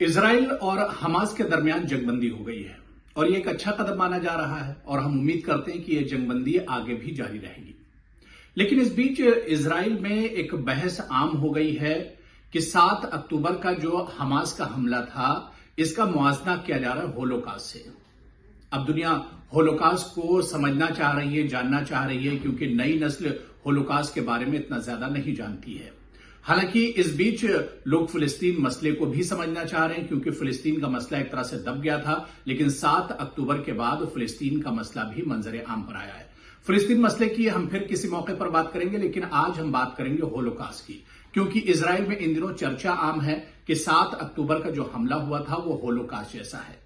Israel और Hamas के दरमियान जंगबंदी हो गई है और ये एक अच्छा कदम माना जा रहा है और हम उम्मीद करते हैं कि यह जंगबंदी आगे भी जारी रहेगी। लेकिन इस बीच इजराइल में एक बहस आम हो गई है कि 7 अक्टूबर का जो हमास का हमला था इसका मुआवजा किया जा रहा है होलोकास्ट से। अब दुनिया होलोकास्ट को समझना चाह रही है, जानना चाह रही है, क्योंकि नई नस्ल होलोकास्ट के बारे में इतना ज्यादा नहीं जानती है। हालांकि इस बीच लोग फिलिस्तीन मसले को भी समझना चाह रहे हैं, क्योंकि फिलिस्तीन का मसला एक तरह से दब गया था, लेकिन 7 अक्टूबर के बाद फिलिस्तीन का मसला भी मंजरे आम पर आया है। फिलिस्तीन मसले की हम फिर किसी मौके पर बात करेंगे, लेकिन आज हम बात करेंगे होलोकास्ट की, क्योंकि इजराइल में इन दिनों चर्चा आम है कि 7 अक्टूबर का जो हमला हुआ था वो होलोकास्ट जैसा है।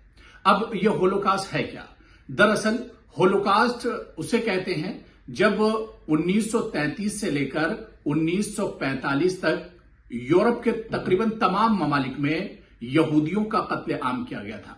अब यह होलोकास्ट है क्या? दरअसल होलोकास्ट उसे कहते हैं जब 1933 से लेकर 1945 तक यूरोप के तकरीबन तमाम ममालिक में यहूदियों का कत्लेआम किया गया था।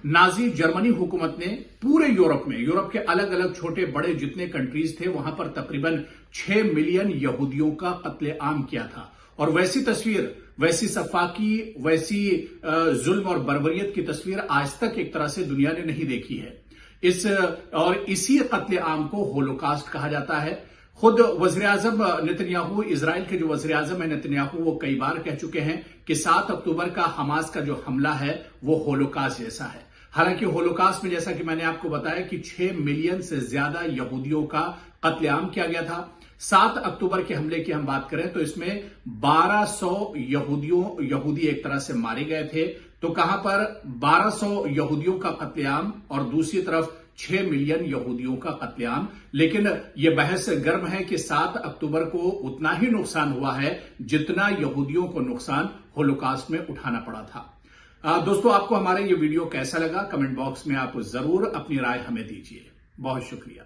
नाजी जर्मनी हुकूमत ने पूरे यूरोप में, यूरोप के अलग अलग छोटे बड़े जितने कंट्रीज थे वहां पर तकरीबन 6 मिलियन यहूदियों का कत्लेआम किया था। और वैसी तस्वीर, वैसी सफाकी, वैसी जुल्म और बर्बरियत की तस्वीर आज तक एक तरह से दुनिया ने नहीं देखी है। इसी कत्लेआम को होलोकास्ट कहा जाता है। खुद वज़ीर आज़म नेतन्याहू, इजराइल के जो वज़ीर आज़म है नेतन्याहू, वो कई बार कह चुके हैं कि 7 अक्टूबर का हमास का जो हमला है वो होलोकास्ट जैसा है। हालांकि होलोकास्ट में जैसा कि मैंने आपको बताया कि 6 मिलियन से ज्यादा यहूदियों का कत्लेआम किया गया था। 7 अक्टूबर के हमले की हम बात करें तो इसमें 1200 यहूदी एक तरह से मारे गए थे। तो कहां पर 1200 यहूदियों का कत्लेआम और दूसरी तरफ 6 मिलियन यहूदियों का कत्लेआम। लेकिन यह बहस गर्म है कि 7 अक्टूबर को उतना ही नुकसान हुआ है जितना यहूदियों को नुकसान होलोकास्ट में उठाना पड़ा था। दोस्तों, आपको हमारा ये वीडियो कैसा लगा? कमेंट बॉक्स में आप जरूर अपनी राय हमें दीजिए। बहुत शुक्रिया।